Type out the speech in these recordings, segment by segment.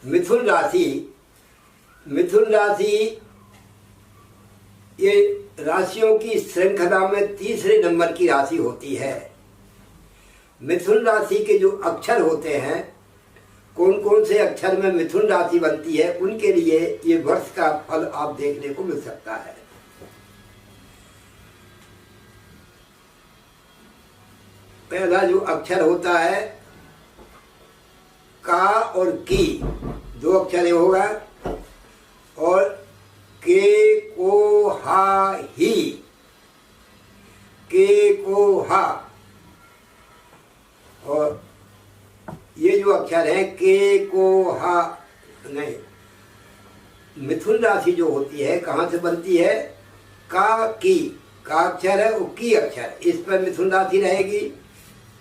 मिथुन राशि, मिथुन राशि ये राशियों की श्रृंखला में तीसरे नंबर की राशि होती है। मिथुन राशि के जो अक्षर होते हैं, कौन कौन से अक्षर में मिथुन राशि बनती है, उनके लिए ये वर्ष का फल आप देखने को मिल सकता है। पहला जो अक्षर होता है का और की, दो अक्षर होगा, और के को हा ही, के को हा, और ये जो अक्षर है के को हा नहीं, मिथुन राशि जो होती है कहाँ से बनती है, का की, का अक्षर है वो की अक्षर, इस पर मिथुन राशि रहेगी।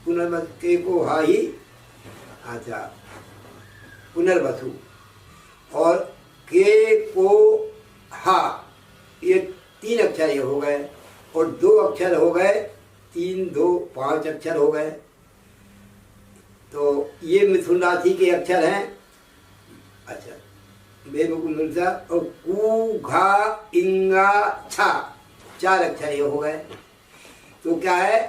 पुनर्वसु, के को हा ही, अच्छा पुनर्वसु, और के को हा, ये तीन अक्षर ये हो गए, और दो अक्षर हो गए, तीन दो पांच अक्षर हो गए। तो ये मिथुन राशि के अक्षर हैं। अच्छा बेबकुलसा, और कु घा इंगा छा, चार अक्षर ये हो गए। तो क्या है,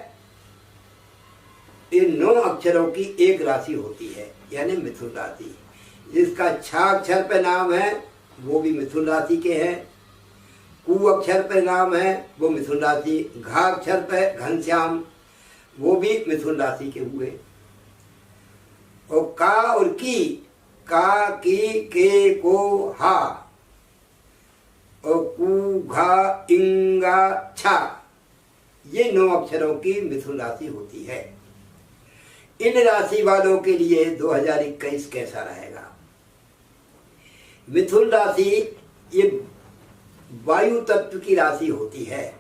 ये 9 अक्षरों की एक राशि होती है, यानी मिथुन राशि। जिसका छा अक्षर पे नाम है वो भी मिथुन राशि के हैं, कु अक्षर पे नाम है वो मिथुन राशि, घा अक्षर पे घनश्याम वो भी मिथुन राशि के हुए, और का और की, का की के को हा, और कु घा इंगा छा, ये 9 अक्षरों की मिथुन राशि होती है। इन राशि वालों के लिए 2021 कैसा रहेगा। मिथुन राशि ये वायु तत्व की राशि होती है।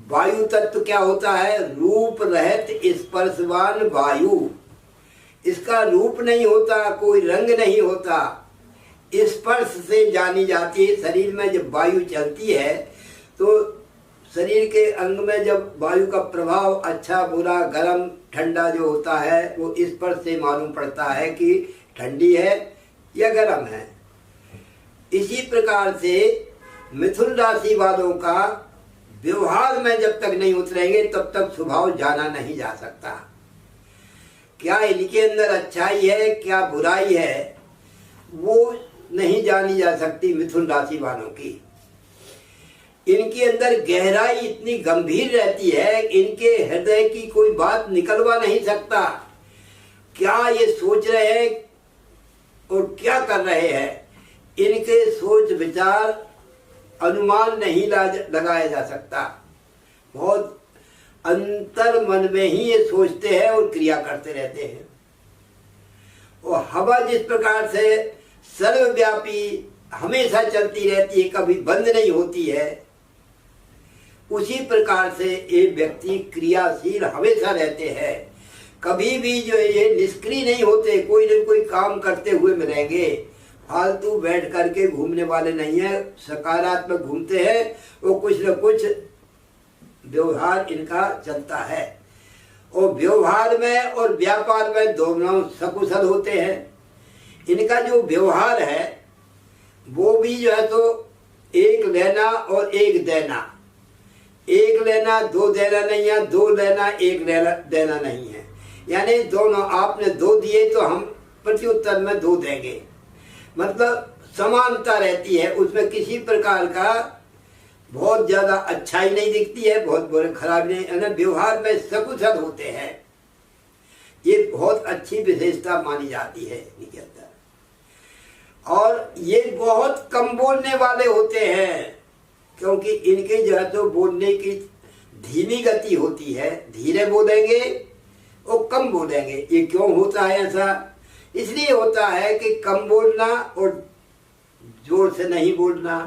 वायु तत्व क्या होता है, रूप रहित स्पर्शवान वायु। इसका रूप नहीं होता, कोई रंग नहीं होता, स्पर्श से जानी जाती है। शरीर में जब वायु चलती है तो शरीर के अंग में जब वायु का प्रभाव अच्छा बुरा गर्म ठंडा जो होता है वो स्पर्श से मालूम पड़ता है कि ठंडी है या गर्म है। इसी प्रकार से मिथुन राशि वालों का व्यवहार में जब तक नहीं उतरेंगे तब तक स्वभाव जाना नहीं जा सकता। क्या इनके अंदर अच्छाई है क्या बुराई है वो नहीं जानी जा सकती मिथुन राशि वालों की। इनके अंदर गहराई इतनी गंभीर रहती है, इनके हृदय की कोई बात निकलवा नहीं सकता। क्या ये सोच रहे हैं और क्या कर रहे हैं, इनके सोच विचार अनुमान नहीं लगाया जा सकता। बहुत अंतर मन में ही ये सोचते हैं और क्रिया करते रहते हैं। और हवा जिस प्रकार से सर्वव्यापी हमेशा चलती रहती है, कभी बंद नहीं होती है, उसी प्रकार से ये व्यक्ति क्रियाशील हमेशा रहते हैं। कभी भी जो ये निष्क्रिय नहीं होते, कोई न कोई काम करते हुए मिलेंगे। फालतू बैठ करके घूमने वाले नहीं है, सकारात्मक घूमते हैं। वो कुछ न कुछ व्यवहार इनका चलता है, और व्यवहार में और व्यापार में दोनों सकुशल होते हैं। इनका जो व्यवहार है वो भी जो है तो एक लेना और एक देना, एक लेना दो देना नहीं है, दो लेना एक देना नहीं है। यानी दोनों, आपने 2 दिए तो हम प्रत्युत्तर में 2 देंगे, मतलब समानता रहती है। उसमें किसी प्रकार का बहुत ज्यादा अच्छाई नहीं दिखती है, बहुत बुरे खराब नहीं, यानी व्यवहार में सकुशल होते हैं। ये बहुत अच्छी विशेषता मानी जाती है इनके अंदर। और ये बहुत कम बोलने वाले होते हैं, क्योंकि इनके जो है तो बोलने की धीमी गति होती है, धीरे बोलेंगे और कम बोलेंगे। ये क्यों होता है ऐसा? इसलिए होता है कि कम बोलना और जोर से नहीं बोलना,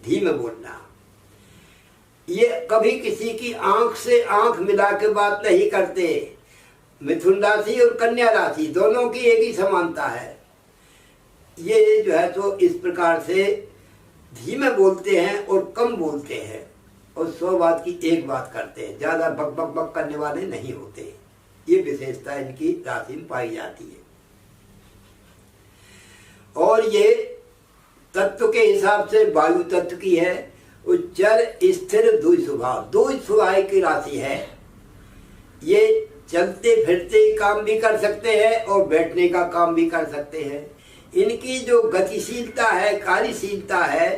धीमे बोलना। ये कभी किसी की आंख से आंख मिला के बात नहीं करते। मिथुन राशि और कन्या राशि दोनों की एक ही समानता है। ये जो है तो इस प्रकार से धीमे बोलते हैं और कम बोलते हैं, और 100 बात की एक बात करते हैं, ज्यादा बक बक बक करने वाले नहीं होते। ये विशेषता इनकी राशि में पाई जाती है। और ये तत्व के हिसाब से वायु तत्व की है। चर स्थिर द्वि स्वभाव की राशि है। ये चलते फिरते काम भी कर सकते हैं और बैठने का काम भी कर सकते हैं। इनकी जो गतिशीलता है, कार्यशीलता है,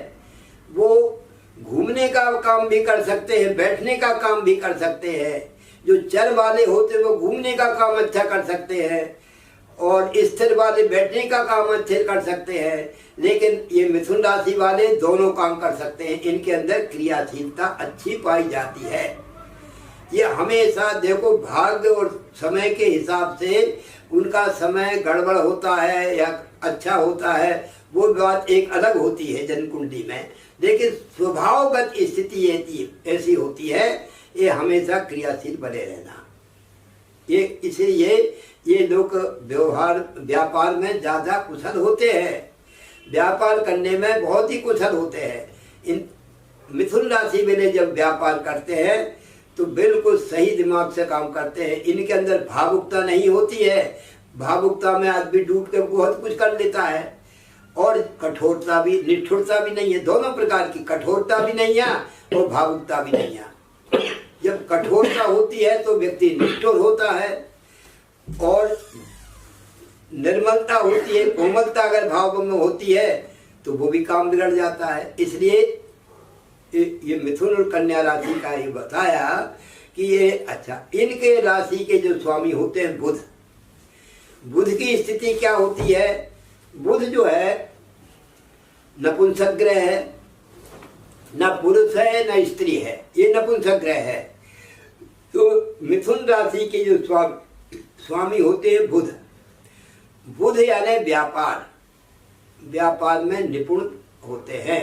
वो घूमने का काम भी कर सकते हैं, बैठने का काम भी कर सकते हैं। जो चर वाले होते वो घूमने का काम अच्छा कर सकते हैं और स्थिर वाले बैठने का काम अच्छे कर सकते हैं। लेकिन ये मिथुन राशि वाले दोनों काम कर सकते हैं। इनके अंदर क्रियाशीलता अच्छी पाई जाती है। ये हमेशा देखो भाग्य और समय के हिसाब से उनका समय गड़बड़ होता है या अच्छा होता है, वो बात एक अलग होती है जन्म कुंडली में। लेकिन स्वभावगत स्थिति ऐसी होती है, ये हमेशा क्रियाशील बने रहना। ये इसलिए ये लोग व्यापार में ज्यादा कुशल होते हैं, व्यापार करने में बहुत ही कुशल होते हैं। इन मिथुन राशि वाले जब व्यापार करते हैं तो बिल्कुल सही दिमाग से काम करते हैं। इनके अंदर भावुकता नहीं होती है। भावुकता में आदमी डूब के बहुत कुछ कर लेता है और कठोरता भी, निष्ठुरता भी नहीं है। दोनों प्रकार की कठोरता भी नहीं है और भावुकता भी नहीं है। जब कठोरता होती है तो व्यक्ति निष्ठुर होता है और निर्मलता होती है, कोमलता अगर भाव में होती है तो वो भी काम बिगड़ जाता है। इसलिए ये मिथुन और कन्या राशि का ये बताया कि ये अच्छा, इनके राशि के जो स्वामी होते हैं बुध, बुध की स्थिति क्या होती है? बुध जो है नपुंसक ग्रह है, न पुरुष है न स्त्री है, ये नपुंसक ग्रह है। तो मिथुन राशि के जो स्वामी होते हैं बुध, बुध यानी व्यापार, व्यापार में निपुण होते हैं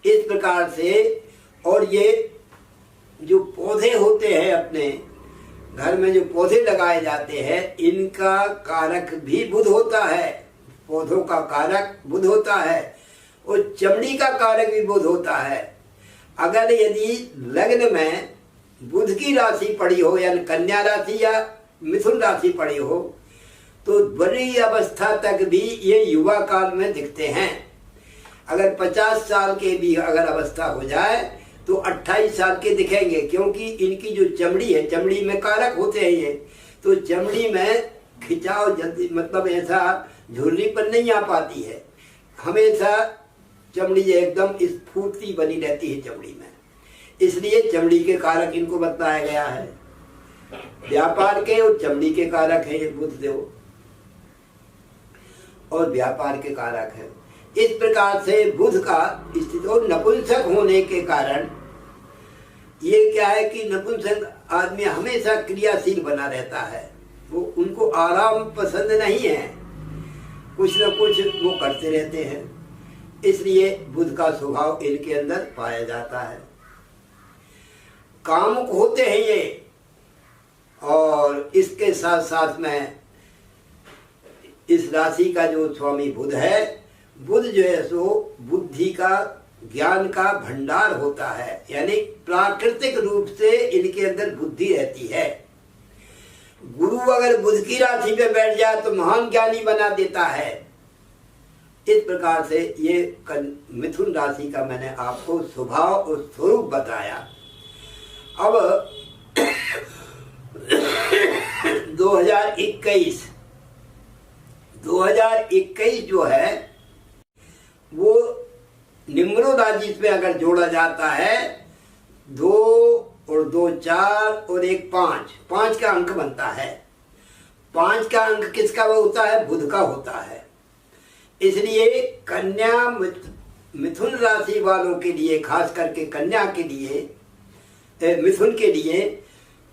इस प्रकार से। और ये जो पौधे होते हैं अपने घर में, जो पौधे लगाए जाते हैं, इनका कारक भी बुध होता है। पौधों का कारक बुध होता है और चमड़ी का कारक भी बुध होता है। अगर यदि लग्न में बुध की राशि पड़ी हो, यानी कन्या राशि या मिथुन राशि पड़ी हो, तो बड़ी अवस्था तक भी ये युवा काल में दिखते हैं। अगर 50 साल के भी अगर अवस्था हो जाए तो 28 साल के दिखेंगे, क्योंकि इनकी जो चमड़ी है, चमड़ी में कारक होते हैं ये, तो चमड़ी में खिंचाव जल्दी, मतलब ऐसा झुर्री पर नहीं आ पाती है। हमेशा चमड़ी एकदम स्फूर्ति बनी रहती है चमड़ी में, इसलिए चमड़ी के कारक इनको बताया गया है। व्यापार के और चमड़ी के कारक है ये बुध देव, और व्यापार के कारक है। इस प्रकार से बुध का स्थिति, और नपुंसक होने के कारण ये क्या है कि नपुंसक आदमी हमेशा क्रियाशील बना रहता है। वो, उनको आराम पसंद नहीं है, कुछ न कुछ वो करते रहते हैं। इसलिए बुध का स्वभाव इनके अंदर पाया जाता है। कामुक होते हैं ये, और इसके साथ साथ में इस राशि का जो स्वामी बुध है, बुध जो है सो बुद्धि का, ज्ञान का भंडार होता है, यानी प्राकृतिक रूप से इनके अंदर बुद्धि रहती है। गुरु अगर बुध की राशि पे बैठ जाए तो महान ज्ञानी बना देता है। इस प्रकार से ये मिथुन राशि का मैंने आपको स्वभाव और स्वरूप बताया। अब 2021 जो है वो निम्रोदा जिसमें अगर जोड़ा जाता है 2 और 2 4 और 1 5, 5 का अंक बनता है। 5 का अंक किसका होता है? बुध का होता है। इसलिए कन्या मिथुन राशि वालों के लिए, खास करके कन्या के लिए, मिथुन के लिए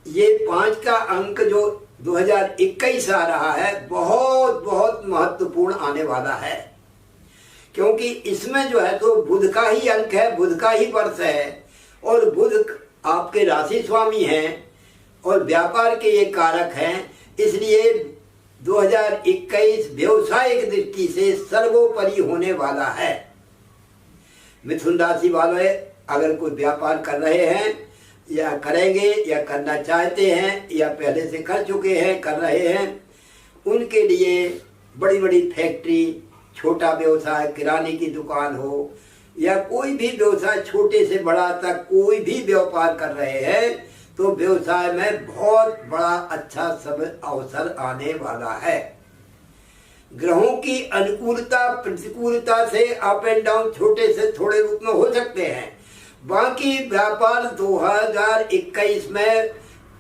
ये 5 का अंक जो 2021 आ रहा है बहुत बहुत महत्वपूर्ण आने वाला है, क्योंकि इसमें जो है तो बुध का ही अंक है, बुध का ही वर्ष है, और बुध आपके राशि स्वामी हैं और व्यापार के ये कारक हैं। इसलिए 2021 व्यवसायिक दृष्टि से सर्वोपरि होने वाला है। मिथुन राशि वाले अगर कोई व्यापार कर रहे हैं या करेंगे या करना चाहते हैं या पहले से कर चुके हैं, कर रहे हैं, उनके लिए बड़ी बड़ी फैक्ट्री छोटा व्यवसाय, किराने की दुकान हो या कोई भी व्यवसाय, छोटे से बड़ा तक कोई भी व्यापार कर रहे हैं तो व्यवसाय में बहुत बड़ा अच्छा समय अवसर आने वाला है। ग्रहों की अनुकूलता प्रतिकूलता से अप एंड डाउन छोटे से थोड़े रूप में हो सकते हैं। बाकी व्यापार 2021 में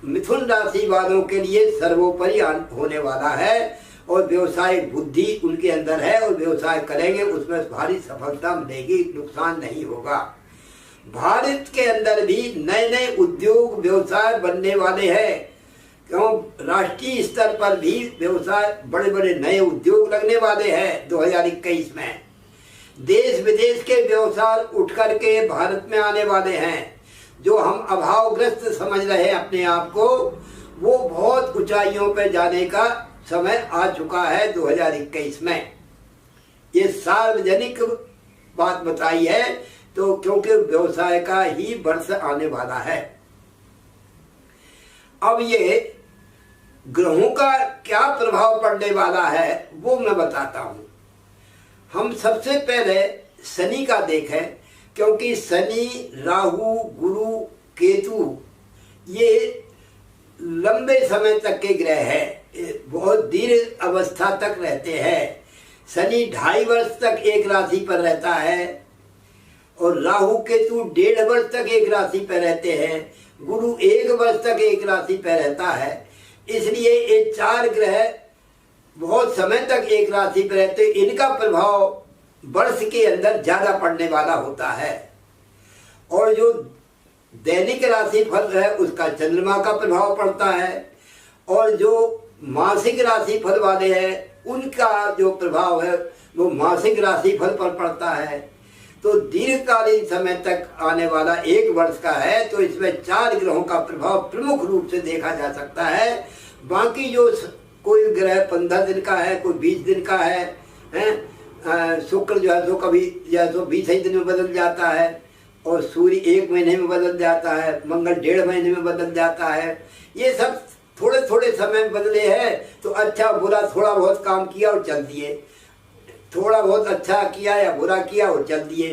मिथुन राशि वालों के लिए सर्वोपरि होने वाला है और व्यवसायिक बुद्धि उनके अंदर है और व्यवसाय करेंगे उसमें भारी सफलता मिलेगी, नुकसान नहीं होगा। भारत के अंदर भी नए नए उद्योग व्यवसाय बनने वाले हैं, क्यों राष्ट्रीय स्तर पर भी व्यवसाय बड़े बड़े नए उद्योग लगने वाले हैं 2021 में। देश विदेश के व्यवसाय उठ करके भारत में आने वाले हैं। जो हम अभावग्रस्त समझ रहे हैं अपने आप को, वो बहुत ऊंचाइयों पर जाने का समय आ चुका है 2021 में। ये सार्वजनिक बात बताई है तो क्योंकि व्यवसाय का ही वर्ष आने वाला है। अब ये ग्रहों का क्या प्रभाव पड़ने वाला है वो मैं बताता हूं। हम सबसे पहले शनि का देखें, क्योंकि शनि, राहु, गुरु, केतु ये लंबे समय तक के ग्रह है, बहुत दीर्घ अवस्था तक रहते हैं। शनि 2.5 वर्ष तक एक राशि पर रहता है और राहु केतु 1.5 वर्ष तक एक राशि पर रहते हैं। गुरु 1 वर्ष तक एक राशि पर रहता है। इसलिए ये 4 ग्रह बहुत समय तक एक राशि पर रहते, इनका प्रभाव वर्ष के अंदर ज्यादा पड़ने वाला होता है। और जो दैनिक राशि फल है उसका चंद्रमा का प्रभाव पड़ता है और जो मासिक राशि फल वाले हैं उनका जो प्रभाव है वो मासिक राशि फल पर पड़ता है। तो दीर्घकालीन समय तक आने वाला 1 वर्ष का है, तो इसमें 4 ग्रहों का प्रभाव प्रमुख रूप से देखा जा सकता है। बाकी जो कोई ग्रह 15 दिन का है, कोई 20 दिन का है, शुक्र जो है तो कभी जो है तो 20 दिन में बदल जाता है और सूर्य 1 महीने में बदल जाता है, मंगल 1.5 महीने में बदल जाता है। ये सब थोड़े थोड़े समय में बदले हैं तो अच्छा बुरा थोड़ा बहुत काम किया और चल दिए, थोड़ा बहुत अच्छा किया या बुरा किया और चल दिए,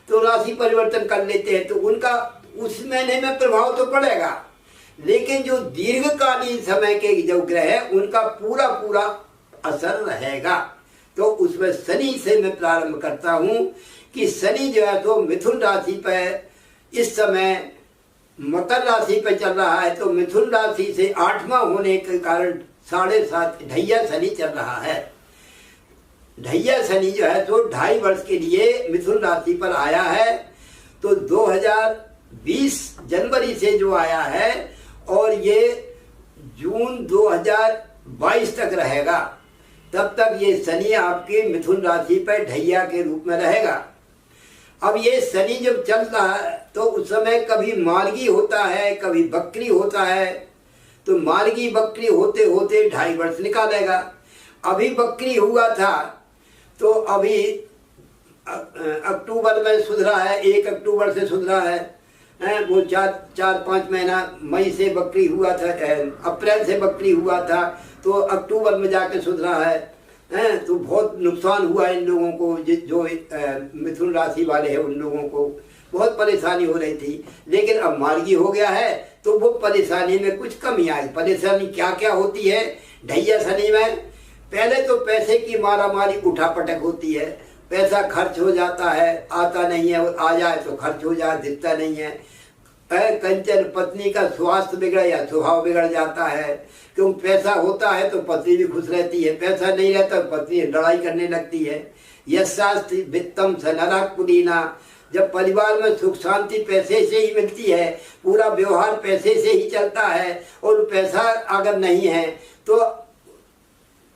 तो राशि परिवर्तन कर लेते हैं तो उनका उस महीने में प्रभाव तो पड़ेगा। लेकिन जो दीर्घकालीन समय के जो ग्रह है उनका पूरा पूरा असर रहेगा। तो उसमें शनि से मैं प्रारंभ करता हूं कि शनि जो है तो मिथुन राशि पर इस समय मकर राशि पे चल रहा है, तो मिथुन राशि से 8वां होने के कारण 7.5 ढैया शनि चल रहा है। ढैया शनि जो है तो 2.5 वर्ष के लिए मिथुन राशि पर आया है। तो 2020 जनवरी से जो आया है और ये जून 2022 तक रहेगा, तब तक ये शनि आपके मिथुन राशि पर ढैया के रूप में रहेगा। अब ये शनि जब चल रहा है तो उस समय कभी मार्गी होता है, कभी बकरी होता है, तो मार्गी बकरी होते होते 2.5 वर्ष निकालेगा। अभी बकरी हुआ था तो अभी अक्टूबर में सुधरा है, 1 अक्टूबर से सुधरा है, वो 4-5 महीना मई से बकरी हुआ था, अप्रैल से बकरी हुआ था, तो अक्टूबर में जाके सुधरा है। तो बहुत नुकसान हुआ इन लोगों को, जो मिथुन राशि वाले हैं उन लोगों को बहुत परेशानी हो रही थी। लेकिन अब मार्गी हो गया है तो वो परेशानी में कुछ कमी आई। परेशानी क्या क्या होती है ढैया शनि में? पहले तो पैसे की मारामारी उठापटक होती है, पैसा खर्च हो जाता है, आता नहीं है, आ जाए तो खर्च हो जाए, दिखता नहीं है। कंचन पत्नी का स्वास्थ्य बिगड़ या स्वभाव बिगड़ जाता है, क्योंकि पैसा होता है तो पत्नी भी खुश रहती है, पैसा नहीं रहता तो पत्नी लड़ाई करने लगती है। यशास्ति वित्तम स नरक कुलीना, जब परिवार में सुख शांति पैसे से ही मिलती है, पूरा व्यवहार पैसे से ही चलता है, और पैसा अगर नहीं है तो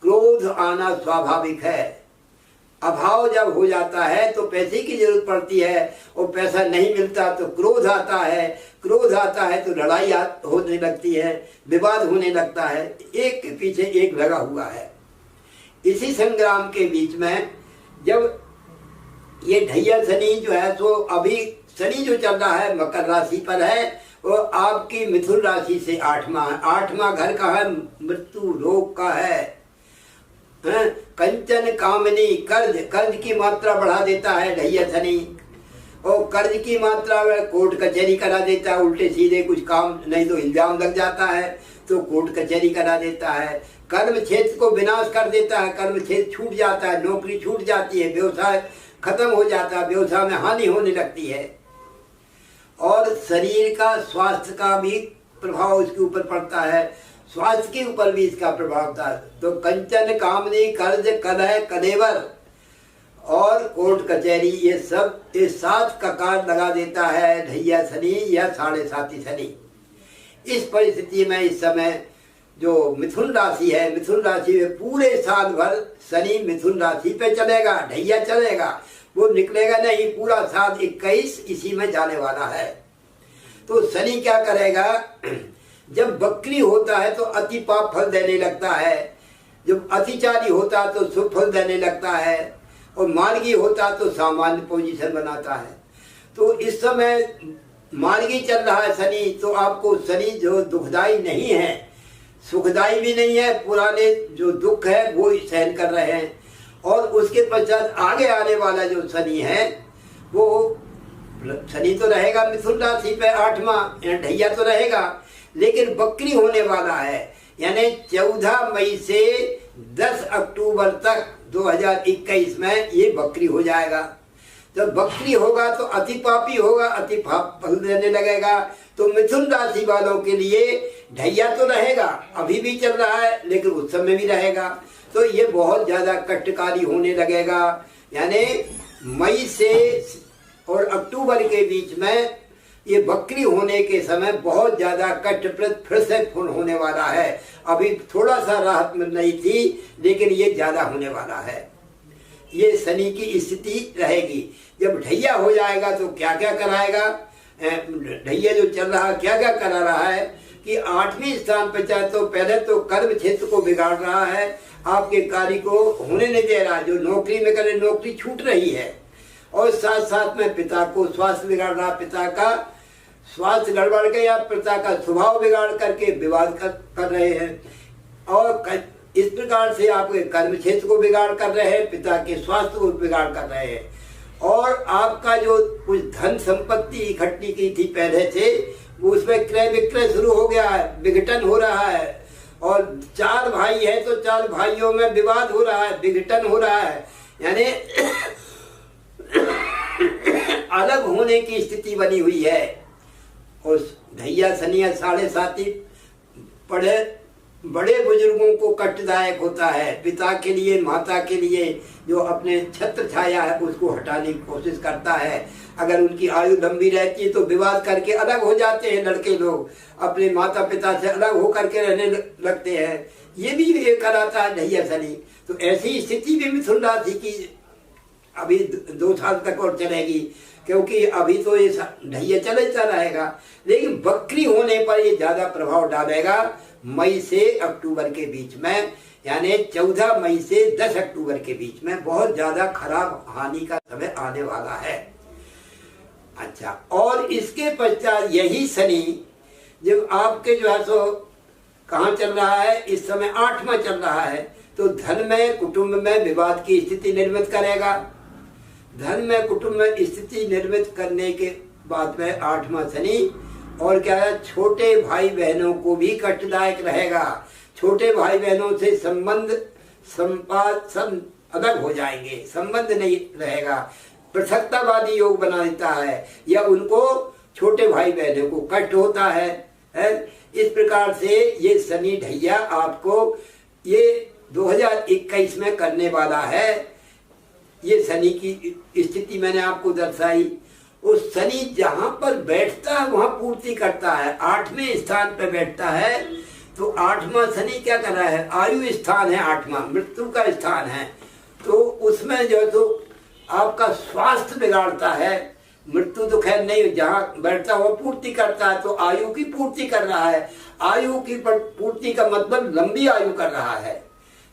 क्रोध आना स्वाभाविक है। अभाव जब हो जाता है तो पैसे की जरूरत पड़ती है और पैसा नहीं मिलता तो क्रोध आता है, क्रोध आता है तो लड़ाई होने लगती है, विवाद होने लगता है, एक के पीछे एक लगा हुआ है। इसी संग्राम के बीच में जब ये ढैया शनि जो है तो अभी शनि जो चल रहा है मकर राशि पर है, वो आपकी मिथुन राशि से 8वां घर का है, मृत्यु रोग का है। कंचन कंचन कामनी, कर्ज, कर्ज की मात्रा बढ़ा देता है ढैया शनि। और कर्ज की मात्रा में कोर्ट कचहरी करा देता है, उल्टे सीधे कुछ काम नहीं तो इल्जाम लग जाता है तो कोर्ट कचहरी करा देता है। कर्म क्षेत्र को विनाश कर देता है, कर्म क्षेत्र छूट जाता है, नौकरी छूट जाती है, व्यवसाय खत्म हो जाता है, व्यवसाय में हानि होने लगती है। और शरीर का स्वास्थ्य का भी प्रभाव इसके ऊपर पड़ता है, स्वास्थ्य के ऊपर भी इसका प्रभाव था। तो कंचन कामनी, कर्ज, कलह, कलेवर और कोर्ट कचहरी, ये सब इस 7 ककार लगा देता है ढैया शनि या 7.5 शनि। इस परिस्थिति में इस समय जो मिथुन राशि है, मिथुन राशि में पूरे साल भर शनि मिथुन राशि पे चलेगा, ढैया चलेगा, वो निकलेगा नहीं, पूरा साल 21 इसी में जाने वाला है। तो शनि क्या करेगा, जब बकरी होता है तो अति पाप फल देने लगता है, जब अतिचारी होता है तो शुभ फल देने लगता है, और मार्गी होता तो सामान्य पोजीशन बनाता है। तो इस समय मार्गी चल रहा है शनि, तो आपको शनि जो दुखदाई नहीं है, सुखदाई भी नहीं है, पुराने जो दुख है वो सहन कर रहे हैं। और उसके पश्चात आगे आने वाला जो शनि है, वो शनि तो रहेगा मिथुन राशि पे 8वां ढैया तो रहेगा, लेकिन बकरी होने वाला है, यानी 14 मई से 10 अक्टूबर तक 2021 में ये बकरी हो जाएगा। जब बकरी होगा तो अति पापी होगा, अति पाप फल देने लगेगा। तो मिथुन राशि वालों के लिए ढैया तो रहेगा, अभी भी चल रहा है, लेकिन उस समय भी रहेगा। तो ये बहुत ज्यादा कष्टकारी होने लगेगा, यानी मई से और अक्टूबर के बीच में ये बकरी होने के समय बहुत ज्यादा कष्टप्रद फिर से फूल होने वाला है। अभी थोड़ा सा राहत मिल रही थी, लेकिन ये ज्यादा होने वाला है। ये शनि की स्थिति रहेगी। जब ढैया हो जाएगा तो क्या क्या कराएगा, ढैया जो चल रहा क्या क्या करा रहा है कि 8वें स्थान पर चाहे तो पहले तो कर्म क्षेत्र को बिगाड़ रहा है, आपके कार्य को होने नहीं दे रहा, जो नौकरी में करे नौकरी छूट रही है, और साथ साथ में पिता को स्वास्थ्य बिगाड़ रहा, पिता का स्वास्थ्य गड़बड़ के या पिता का स्वभाव बिगाड़ करके विवाद कर रहे हैं, और इस प्रकार से आपके कर्म क्षेत्र को बिगाड़ कर रहे हैं, पिता के स्वास्थ्य को बिगाड़ कर रहे हैं। और आपका जो कुछ धन संपत्ति इकट्ठी की थी पहले से, वो उसमें क्रय विक्रय शुरू हो गया है, विघटन हो रहा है। और 4 भाई है तो 4 भाइयों में विवाद हो रहा है, विघटन हो रहा है, यानी अलग होने की स्थिति बनी हुई है। और ढैया शनि 7.5 पढ़े बड़े बुजुर्गों को कष्टदायक होता है, पिता के लिए, माता के लिए, जो अपने छत्र छाया है उसको हटाने की कोशिश करता है। अगर उनकी आयु लंबी रहती है तो विवाद करके अलग हो जाते हैं लड़के लोग, अपने माता पिता से अलग होकर के रहने लगते हैं। ये भी ये कराता है ढैया शनि। तो ऐसी स्थिति भी मिथुन राशि की अभी 2 साल तक और चलेगी, क्योंकि अभी तो ये ढैया चलता रहेगा, लेकिन बकरी होने पर ये ज्यादा प्रभाव डालेगा मई से अक्टूबर के बीच में, यानी 14 मई से 10 अक्टूबर के बीच में बहुत ज्यादा खराब हानि का समय आने वाला है। अच्छा, और इसके पश्चात यही शनि जब आपके जो है सो कहाँ चल रहा है, इस समय 8वां चल रहा है, तो धन में कुटुंब में विवाद की स्थिति निर्मित करेगा। धन में कुटुंब में स्थिति निर्मित करने के बाद में 8वां शनि, और क्या है, छोटे भाई बहनों को भी कष्टदायक रहेगा। छोटे भाई बहनों से संबंध सब अलग हो जाएंगे, संबंध नहीं रहेगा, पृथकतावादी योग बना देता है, या उनको छोटे भाई बहनों को कष्ट होता है। इस प्रकार से ये शनि ढैया आपको ये 2021 में करने वाला है। ये शनि की स्थिति मैंने आपको दर्शाई। उस शनि जहां पर बैठता है वहां पूर्ति करता है, 8वें स्थान पर बैठता है। तो 8वां शनि क्या कर रहा है, आयु स्थान है, 8वां मृत्यु का स्थान है, तो उसमें जो तो आपका स्वास्थ्य बिगाड़ता है। मृत्यु तो खैर नहीं, जहाँ बैठता है वो पूर्ति करता है, तो आयु की पूर्ति कर रहा है। आयु की पूर्ति का मतलब लंबी आयु कर रहा है,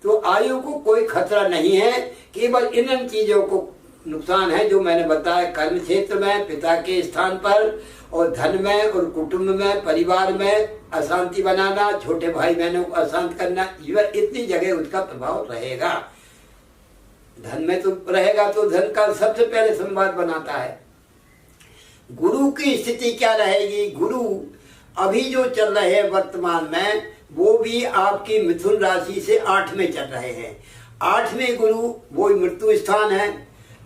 तो आयु को कोई खतरा नहीं है, केवल इन चीजों को नुकसान है जो मैंने बताया, कर्म क्षेत्र में, पिता के स्थान पर, और धन में और कुटुंब में, परिवार में अशांति बनाना, छोटे भाई बहनों को अशांत करना, इतनी जगह उसका प्रभाव रहेगा। धन में तो रहेगा तो धन का सबसे पहले संवाद बनाता है। गुरु की स्थिति क्या रहेगी? गुरु अभी जो चल रहे हैं वर्तमान में, वो भी आपकी मिथुन राशि से 8 में चल रहे हैं। 8 में गुरु वो मृत्यु स्थान है,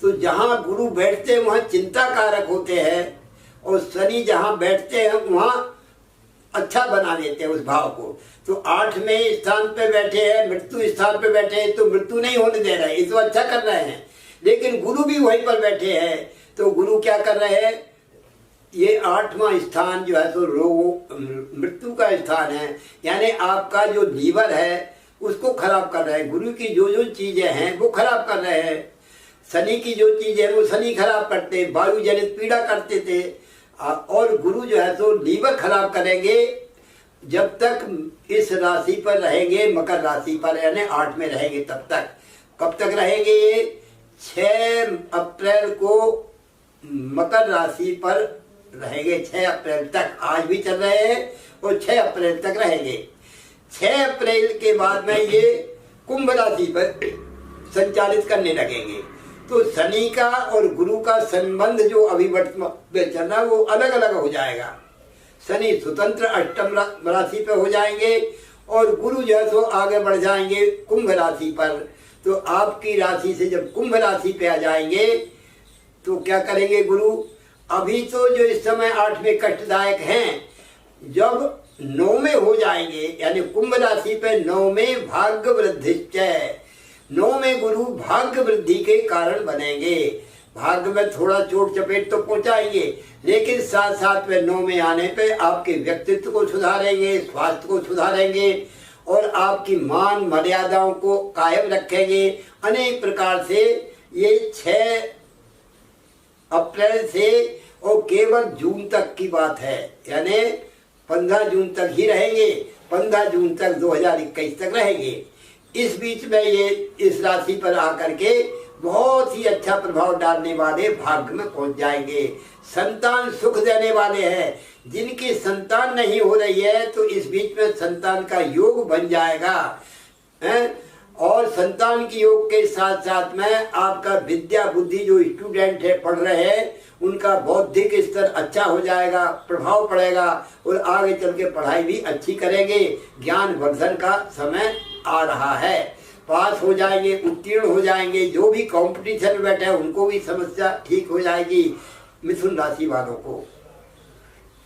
तो जहाँ गुरु बैठते हैं वहाँ चिंता कारक होते हैं, और शनि जहाँ बैठते हैं वहाँ अच्छा बना देते हैं उस भाव को। तो 8 में स्थान पे बैठे हैं, मृत्यु स्थान पे बैठे हैं, तो मृत्यु नहीं होने दे रहे, ये तो अच्छा कर रहे हैं। लेकिन गुरु भी वहीं पर बैठे हैं, तो गुरु क्या कर रहे हैं? ये 8वां स्थान जो है तो रोग मृत्यु का स्थान है, यानी आपका जो लीवर है उसको खराब कर रहे हैं। गुरु की जो जो चीजें हैं वो खराब कर रहे हैं। शनि की जो चीजें हैं वो शनि खराब करते, वायु जनित पीड़ा करते थे, और गुरु जो है तो लीवर खराब करेंगे जब तक इस राशि पर रहेंगे, मकर राशि पर, यानी 8 में रहेंगे तब तक। कब तक रहेंगे ये? 6 अप्रैल को मकर राशि पर रहेंगे, 6 अप्रैल तक। आज भी चल रहे हैं और 6 अप्रैल तक रहेंगे। 6 अप्रैल के बाद में ये कुंभ राशि पर संचालित करने लगेंगे। तो शनि का और गुरु का संबंध जो अभी वर्तमान में चल रहा है वो अलग अलग हो जाएगा। शनि स्वतंत्र 8म राशि पे हो जाएंगे और गुरु जो है तो आगे बढ़ जाएंगे कुंभ राशि पर। तो आपकी राशि से जब कुंभ राशि पे आ जाएंगे तो क्या करेंगे गुरु? अभी तो जो इस समय 8 में कष्टदायक हैं, जब 9 में हो जाएंगे, यानी कुंभ राशि पे 9 में भाग्य वृद्धिश्च, 9 में गुरु भाग्य वृद्धि के कारण बनेंगे। भाग्य में थोड़ा चोट चपेट तो पहुंचाएंगे, लेकिन साथ साथ में 9 में आने पे आपके व्यक्तित्व को सुधारेंगे, स्वास्थ्य को सुधारेंगे और आपकी मान मर्यादाओं को कायम रखेंगे। अनेक प्रकार से ये 6 अप्रैल से और केवल जून तक की बात है, यानी 15 जून तक ही रहेंगे, 15 जून तक 2021 तक रहेंगे। इस बीच में ये इस राशि पर आकर के बहुत ही अच्छा प्रभाव डालने वाले भाग्य में पहुंच जाएंगे। संतान सुख देने वाले हैं। जिनकी संतान नहीं हो रही है तो इस बीच में संतान का योग बन जाएगा है? और संतान की योग के साथ साथ में आपका विद्या बुद्धि जो स्टूडेंट है पढ़ रहे हैं उनका बौद्धिक स्तर अच्छा हो जाएगा, प्रभाव पड़ेगा और आगे चल के पढ़ाई भी अच्छी करेंगे। ज्ञान वर्धन का समय आ रहा है, पास हो जाएंगे, उत्तीर्ण हो जाएंगे। जो भी कंपटीशन में बैठे हैं उनको भी समस्या ठीक हो जाएगी। मिथुन राशि वालों को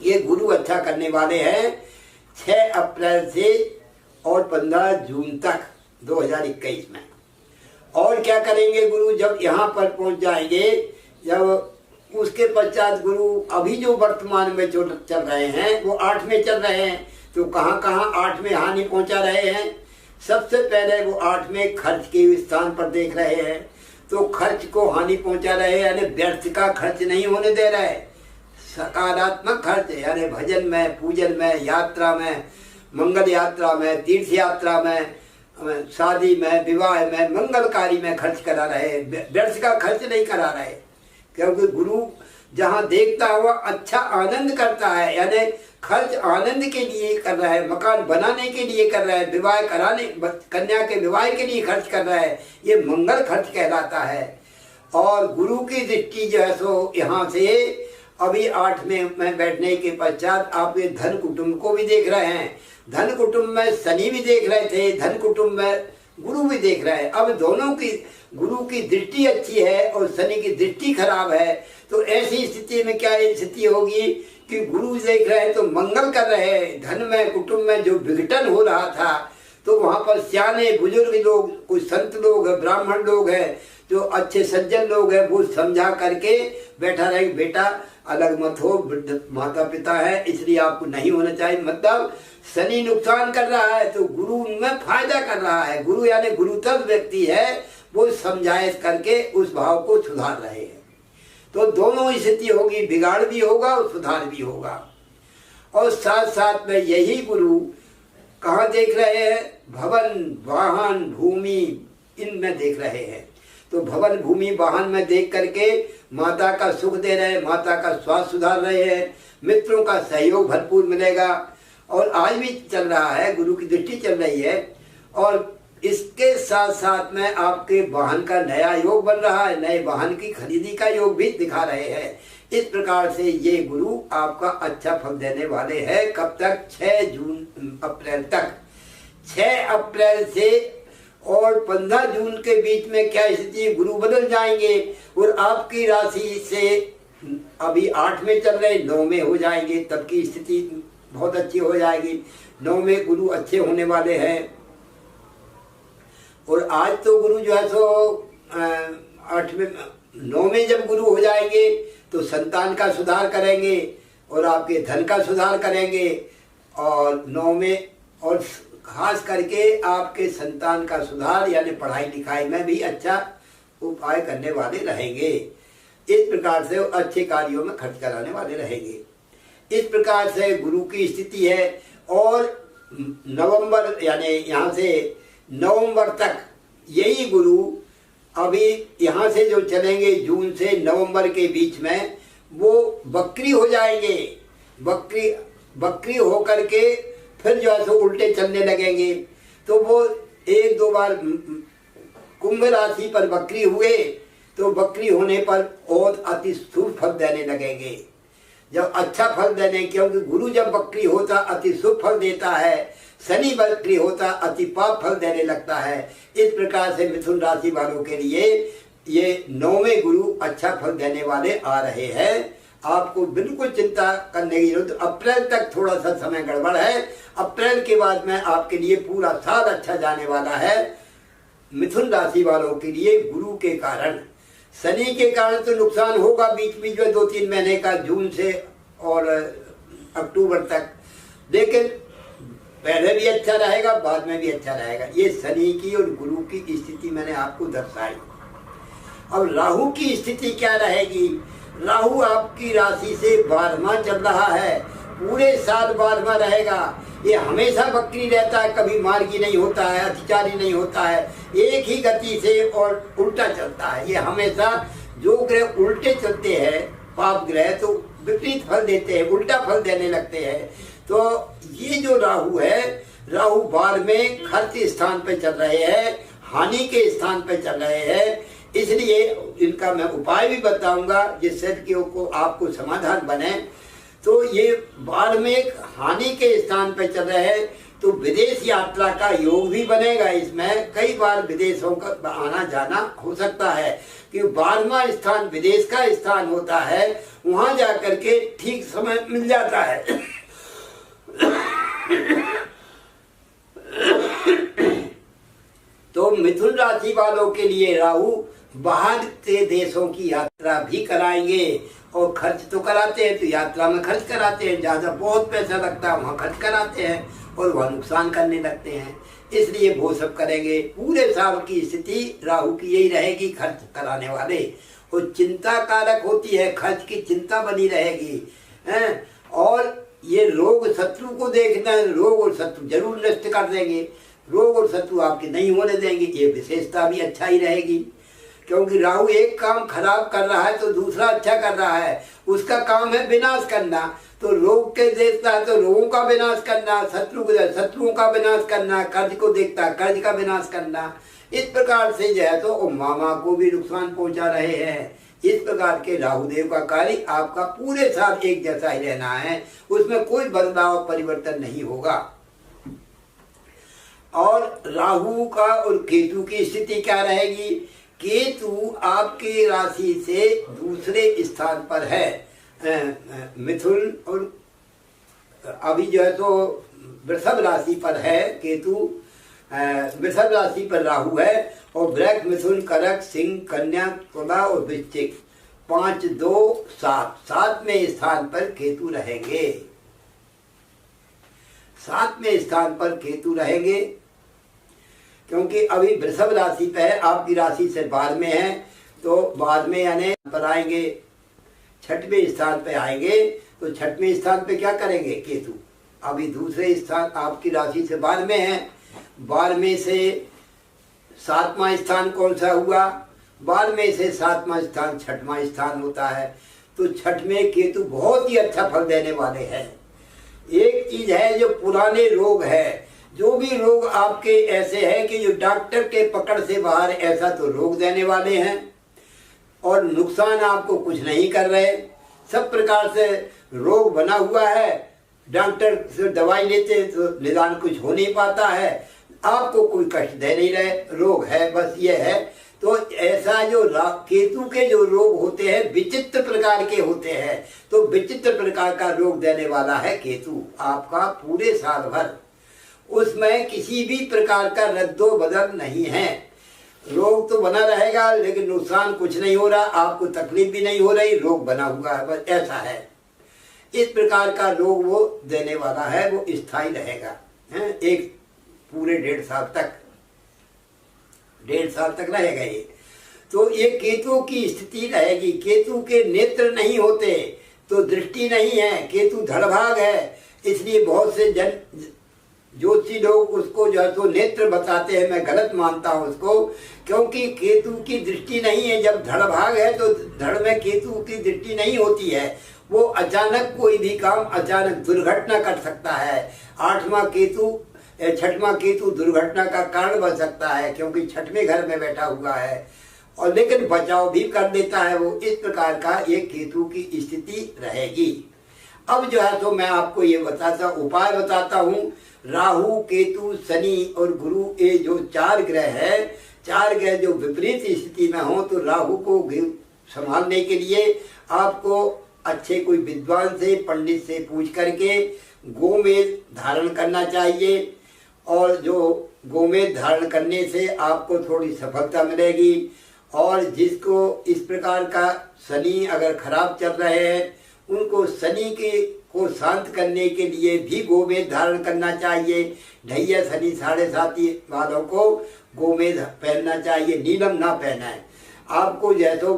ये गुरु अच्छा करने वाले हैं 6 अप्रैल से और 15 जून तक 2021 में। और क्या करेंगे गुरु? जब यहाँ पर पहुंच जाएंगे, जब उसके पश्चात गुरु अभी जो वर्तमान में जो चल रहे हैं वो 8 में चल रहे हैं, तो कहाँ कहाँ 8 में हानि पहुंचा रहे हैं? सबसे पहले वो 8 में खर्च के स्थान पर देख रहे हैं, तो खर्च को हानि पहुंचा रहे हैं, यानी व्यर्थ का खर्च नहीं होने दे रहे। सकारात्मक खर्च यानी भजन में, पूजन में, यात्रा में, मंगल यात्रा में, तीर्थ यात्रा में, शादी में, विवाह में, मंगलकारी में खर्च करा रहे, व्यर्थ का खर्च नहीं करा रहे। क्योंकि गुरु जहाँ देखता हुआ अच्छा आनंद करता है, यानी खर्च आनंद के लिए कर रहा है, मकान बनाने के लिए कर रहा है, विवाह कराने, कन्या के विवाह के लिए खर्च कर रहा है, ये मंगल खर्च कहलाता है। और गुरु की दृष्टि जो है सो यहाँ से अभी 8 में बैठने के पश्चात आप ये धन कुटुंब को भी देख रहे हैं। धन कुटुंब में शनि भी देख रहे थे, धन कुटुंब में गुरु भी देख रहे हैं। अब दोनों की, गुरु की दृष्टि अच्छी है और शनि की दृष्टि खराब है, तो ऐसी स्थिति में क्या स्थिति होगी कि गुरु देख रहे हैं तो मंगल कर रहे हैं। धन में, कुटुंब में जो विघटन हो रहा था, तो वहाँ पर सियाने बुजुर्ग लोग, कुछ संत लोग हैं, ब्राह्मण लोग हैं, जो अच्छे सज्जन लोग हैं, वो समझा करके बैठा रहे, बेटा अलग मत हो, माता पिता है इसलिए आपको नहीं होना चाहिए। मतलब शनि नुकसान कर रहा है तो गुरु में फायदा कर रहा है। गुरु यानी गुरुतर व्यक्ति है, वो समझाइश करके उस भाव को सुधार रहे हैं। तो दोनों स्थिति होगी, बिगाड़ भी होगा और सुधार भी होगा। और साथ साथ में यही गुरु कहाँ देख रहे हैं? भवन, वाहन, भूमि, इनमें देख रहे हैं। तो भवन, भूमि, वाहन में देख करके माता का सुख दे रहे हैं, माता का स्वास्थ्य सुधार रहे हैं, मित्रों का सहयोग भरपूर मिलेगा। और आज भी चल रहा है, गुरु की दृष्टि चल रही है। और इसके साथ साथ में आपके वाहन का नया योग बन रहा है, नए वाहन की खरीदी का योग भी दिखा रहे हैं। इस प्रकार से ये गुरु आपका अच्छा फल देने वाले हैं। कब तक? 6 अप्रैल तक। 6 अप्रैल से और 15 जून के बीच में क्या स्थिति, गुरु बदल जाएंगे और आपकी राशि से अभी 8 में चल रहे 9 में हो जाएंगे, तब की स्थिति बहुत अच्छी हो जाएगी। 9 में गुरु अच्छे होने वाले हैं। और आज तो गुरु जो है सो 8 में 9 में जब गुरु हो जाएंगे तो संतान का सुधार करेंगे और आपके धन का सुधार करेंगे। और 9 में और खास करके आपके संतान का सुधार यानी पढ़ाई लिखाई में भी अच्छा उपाय करने वाले रहेंगे। इस प्रकार से अच्छे कार्यों में खर्च कराने वाले रहेंगे। इस प्रकार से गुरु की स्थिति है। और नवंबर यानी यहाँ से नवंबर तक यही गुरु अभी यहाँ से जो चलेंगे जून से नवंबर के बीच में वो वक्री हो जाएंगे। वक्री होकर के फिर जो है सो उल्टे चलने लगेंगे। तो वो 1-2 बार कुंभ राशि पर वक्री हुए तो वक्री होने पर और अति शुभ फल देने लगेंगे। जब अच्छा फल देने, क्योंकि गुरु जब वक्री होता अति शुभ फल देता है, शनि वक्री होता अति पाप फल देने लगता है। इस प्रकार से मिथुन राशि वालों के लिए ये 9वें गुरु अच्छा फल देने वाले आ रहे हैं। आपको बिल्कुल चिंता करने की जरूरत। अप्रैल तक थोड़ा सा समय गड़बड़ है। अप्रैल के बाद में आपके लिए पूरा साल अच्छा जाने वाला है मिथुन राशि वालों के लिए। गुरु के कारण, शनि के कारण तो नुकसान होगा बीच बीच में 2-3 महीने का, जून से और अक्टूबर तक, लेकिन पहले भी अच्छा रहेगा, बाद में भी अच्छा रहेगा। ये शनि की और गुरु की स्थिति मैंने आपको दर्शाई। अब राहु की स्थिति क्या रहेगी? राहु आपकी राशि से 12वां चल रहा है, पूरे साल 12वां रहेगा। ये हमेशा वक्री रहता है, कभी मार्गी नहीं होता है, अतिचारी नहीं होता है, एक ही गति से और उल्टा चलता है। ये हमेशा जो ग्रह उल्टे चलते हैं, पाप ग्रह, तो विपरीत फल देते हैं, उल्टा फल देने लगते हैं। तो ये जो राहु है, राहु 12 में खर्च स्थान पे चल रहे हैं, हानि के स्थान पे चल रहे हैं। इसलिए इनका मैं उपाय भी बताऊंगा जिससे कि आपको समाधान बने। तो ये 12 में हानि के स्थान पे चल रहे हैं, तो विदेश यात्रा का योग भी बनेगा। इसमें कई बार विदेशों का आना जाना हो सकता है, कि 12वां स्थान विदेश का स्थान होता है, वहां जाकर के ठीक समय मिल जाता है। तो मिथुन राशि वालों के लिए राहु बाहर के देशों की यात्रा भी कराएंगे। और खर्च तो कराते हैं, तो यात्रा में खर्च कराते हैं, ज़्यादा बहुत पैसा लगता है वहाँ खर्च कराते हैं और वह नुकसान करने लगते हैं। इसलिए वो सब करेंगे। पूरे साल की स्थिति राहु की यही रहेगी, खर्च कराने वाले। और चिंता कारक होती है, खर्च की चिंता बनी रहेगी हैं। और ये रोग शत्रु को देखना है, रोग और शत्रु जरूर नष्ट कर देंगे, रोग और शत्रु आपके नहीं होने देंगे। ये विशेषता भी अच्छा ही रहेगी, क्योंकि राहु एक काम खराब कर रहा है तो दूसरा अच्छा कर रहा है। उसका काम है विनाश करना। तो रोग के देखता है तो रोगों का विनाश करना, शत्रुओं का विनाश करना, कर्ज को देखता है कर्ज का विनाश करना। इस प्रकार से जो है तो मामा को भी नुकसान पहुंचा रहे हैं। इस प्रकार के राहुदेव का कार्य आपका पूरे साल एक जैसा ही रहना है, उसमें कोई बदलाव परिवर्तन नहीं होगा। और राहु का और केतु की स्थिति क्या रहेगी? केतु आपकी राशि से दूसरे स्थान पर है, मिथुन और अभी जो है तो वृषभ राशि पर है केतु। वृषभ राशि पर राहु है और वृक, मिथुन, कर्क, सिंह, कन्या, तुला और वृश्चिक 5, 2, 7 7वें स्थान पर केतु रहेंगे। 7वें स्थान पर केतु रहेंगे, क्योंकि अभी वृषभ राशि पे है, आपकी राशि से 12 में है, तो 12 में यानी पर आएंगे 6वें स्थान पे आएंगे। तो 6वें स्थान पे क्या करेंगे केतु? अभी दूसरे स्थान आपकी राशि से 12 में है, 12 से 7वां स्थान कौन सा हुआ? 12 से 7वां स्थान 6वां स्थान होता है। तो 6वें केतु बहुत ही अच्छा फल देने वाले हैं। एक चीज है जो पुराने रोग है, जो भी रोग आपके ऐसे हैं कि जो डॉक्टर के पकड़ से बाहर, ऐसा तो रोग देने वाले हैं और नुकसान आपको कुछ नहीं कर रहे। सब प्रकार से रोग बना हुआ है, डॉक्टर से दवाई लेते हैं तो निदान कुछ हो नहीं पाता है, आपको कोई कष्ट दे नहीं रहे, रोग है, बस ये है। तो ऐसा जो केतु के जो रोग होते हैं विचित्र प्रकार के होते हैं, तो विचित्र प्रकार का रोग देने वाला है केतु आपका पूरे साल भर। उसमें किसी भी प्रकार का रद्दो बदल नहीं है, रोग तो बना रहेगा लेकिन नुकसान कुछ नहीं हो रहा, आपको तकलीफ भी नहीं हो रही, रोग बना हुआ है, बस ऐसा है। इस प्रकार का रोग वो देने वाला है, वो स्थायी रहेगा है, एक पूरे 1.5 साल तक, 1.5 साल तक रहेगा ये। तो ये केतु की स्थिति रहेगी। केतु के नेत्र नहीं होते तो दृष्टि नहीं है, केतु धड़भाग है, इसलिए बहुत से जन ज्योतिषी लोग उसको जो है तो नेत्र बताते हैं, मैं गलत मानता हूँ उसको, क्योंकि केतु की दृष्टि नहीं है। जब धड़भाग है तो धड़ में केतु की दृष्टि नहीं होती है, वो अचानक कोई भी काम, अचानक दुर्घटना कर सकता है। 8वां केतु, 6वां केतु दुर्घटना का कारण बन सकता है, क्योंकि 6वें घर में बैठा हुआ है, और लेकिन बचाव भी कर देता है वो। इस प्रकार का ये केतु की स्थिति रहेगी। अब जो है तो मैं आपको ये उपाय बताता हूँ। राहु, केतु, शनि और गुरु, ये जो 4 ग्रह है, 4 ग्रह जो विपरीत स्थिति में हो, तो राहु को संभालने के लिए आपको अच्छे कोई विद्वान से, पंडित से पूछ करके गोमेद धारण करना चाहिए, और जो गोमेद धारण करने से आपको थोड़ी सफलता मिलेगी। और जिसको इस प्रकार का शनि अगर खराब चल रहे हैं, उनको शनि के को शांत करने के लिए भी गोमेद धारण करना चाहिए। ढैया शनि 7.5 वालों को गोमेद पहनना चाहिए, नीलम ना पहना है आपको, जैसो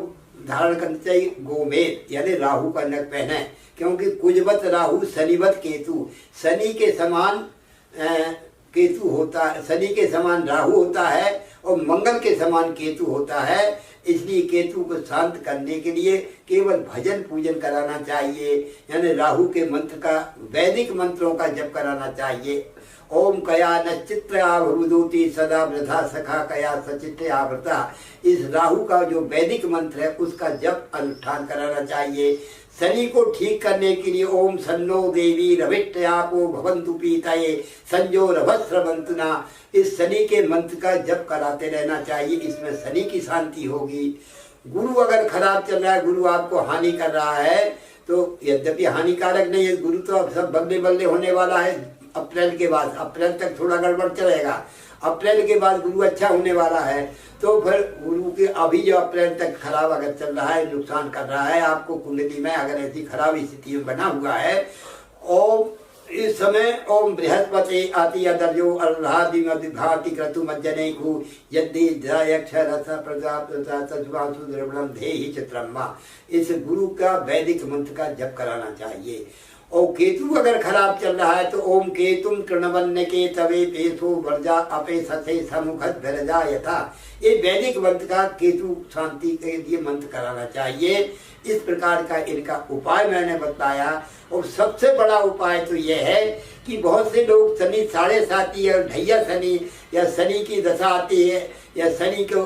धारण करना चाहिए गोमेद, यानी राहु का नग पहना है, क्योंकि कुजवत राहु शनिवत केतु, शनि के समान केतु होता है, शनि के समान राहु होता है और मंगल के समान केतु होता है। इसलिए केतु को शांत करने के लिए केवल भजन पूजन कराना चाहिए, यानी राहु के मंत्र का, वैदिक मंत्रों का जप कराना चाहिए। ओम कया नचित्रा भवदूति सदा वृथा सखा कया सचित्ते आवृता, इस राहु का जो वैदिक मंत्र है उसका जप अनुष्ठान कराना चाहिए। शनि को ठीक करने के लिए ओम सन्नो देवी रविट्यापो भवन्तु पीतये संजो रभस्रवंतुना, इस शनि के मंत्र का जप कराते रहना चाहिए, इसमें शनि की शांति होगी। गुरु अगर खराब चल रहा है, गुरु आपको हानि कर रहा है, तो यद्यपि हानिकारक नहीं है, गुरु तो अब सब बल्ले बल्ले होने वाला है अप्रैल के बाद, अप्रैल तक थोड़ा गड़बड़ चलेगा, अप्रैल के बाद गुरु अच्छा होने वाला है। तो फिर गुरु के अभी जो अप्रैल तक खराब अगर चल रहा है, नुकसान कर रहा है आपको कुंडली में, अगर ऐसी खराब स्थिति में बना हुआ है, ओम इस समय ओम बृहस्पति आति अदर्यो अल्लादिमदिघाति क्रतु मज्जनेकु यदि जयक्षरस प्रजापति द्रवणम धेहि चित्रम्मा, इस गुरु का वैदिक मंत्र का जप कराना चाहिए। और केतु अगर खराब चल रहा है तो ओम केतुम कृणवन्य के तवे पेशो वर्जा अपे सथे समुखत भरजा यथा, ये वैदिक मंत्र का केतु शांति के लिए मंत्र कराना चाहिए। इस प्रकार का इनका उपाय मैंने बताया। और सबसे बड़ा उपाय तो यह है कि बहुत से लोग शनि 7.5 और ढैया शनि या शनि की दशा आती है या शनि को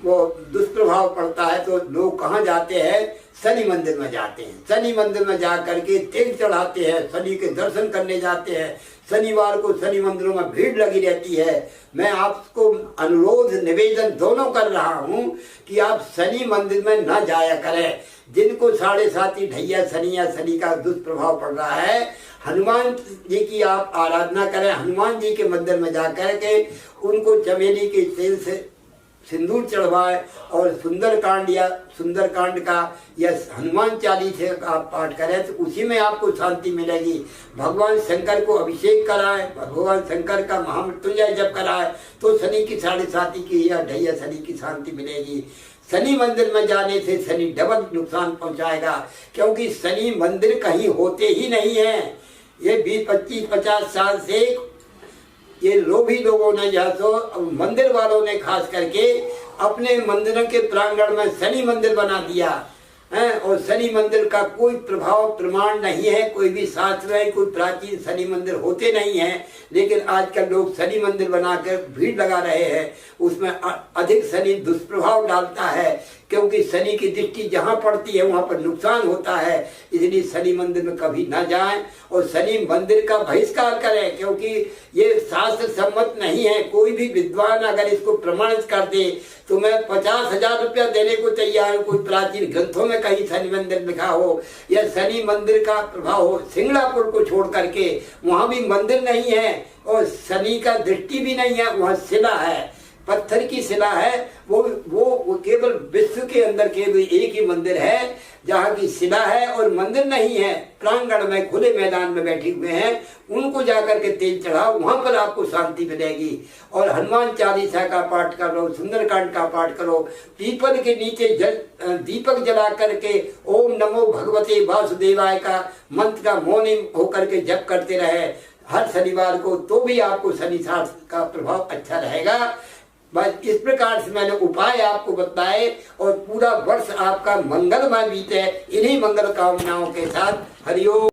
वो दुष्प्रभाव पड़ता है, तो लोग कहाँ जाते हैं, शनि मंदिर में जाते हैं। शनि मंदिर में जा करके तेल चढ़ाते हैं, शनि के दर्शन करने जाते हैं। शनिवार को शनि मंदिरों में भीड़ लगी रहती है। मैं आपको अनुरोध निवेदन दोनों कर रहा हूँ कि आप शनि मंदिर में न जाया करें। जिनको 7.5 ढैया शनि या शनि का दुष्प्रभाव पड़ रहा है, हनुमान जी की आप आराधना करें। हनुमान जी के मंदिर में जा करके उनको चमेली के तेल से सिंदूर चढ़वाए और सुंदरकांड का या हनुमान चालीसा आप पाठ करें तो उसी में आपको शांति मिलेगी। भगवान शंकर को अभिषेक कराएं, भगवान शंकर का महामृत्युंजय जप कराएं तो शनि की 7.5 की या ढैया शनि की शांति मिलेगी। शनि मंदिर में जाने से शनि डबल नुकसान पहुंचाएगा, क्योंकि शनि मंदिर कहीं होते ही नहीं है। ये 20, 25, 50 साल से ये लोभी लोगों ने या तो मंदिर वालों ने खास करके अपने मंदिरों के प्रांगण में शनि मंदिर बना दिया। हैं। और शनि मंदिर का कोई प्रभाव प्रमाण नहीं है, कोई भी शास्त्र है, कोई प्राचीन शनि मंदिर होते नहीं हैं। लेकिन आजकल लोग शनि मंदिर बनाकर भीड़ लगा रहे हैं, उसमें अधिक शनि दुष्प्रभाव डालता है, क्योंकि शनि की दृष्टि जहाँ पड़ती है वहाँ पर नुकसान होता है। इसलिए शनि मंदिर में कभी न जाएं और शनि मंदिर का बहिष्कार करें, क्योंकि ये शास्त्र सम्मत नहीं है। कोई भी विद्वान अगर इसको प्रमाणित कर दे तो मैं 50,000 रुपया देने को तैयार हूँ। कोई प्राचीन ग्रंथों में कहीं शनि मंदिर लिखा हो या शनि मंदिर का प्रभाव हो। सिंगलापुर को छोड़ करके वहाँ भी मंदिर नहीं है और शनि का दृष्टि भी नहीं है, वहाँ शिला है, पत्थर की शिला है। वो केवल विश्व के अंदर केवल एक ही मंदिर है जहाँ की शिला है और मंदिर नहीं है। प्रांगण में खुले मैदान में बैठे हुए हैं, उनको जाकर के तेल चढ़ाओ, वहां पर आपको शांति मिलेगी। और हनुमान चालीसा का पाठ करो, सुंदरकांड का पाठ करो, पीपल के नीचे दीपक जला करके ओम नमो भगवते वासुदेवाय का मंत्र का मौन होकर के जप करते रहे हर शनिवार को, तो भी आपको शनि शास्त्र का प्रभाव अच्छा रहेगा। बस इस प्रकार से मैंने उपाय आपको बताए और पूरा वर्ष आपका मंगलमय बीते इन्हीं मंगल कामनाओं के साथ। हरिओम।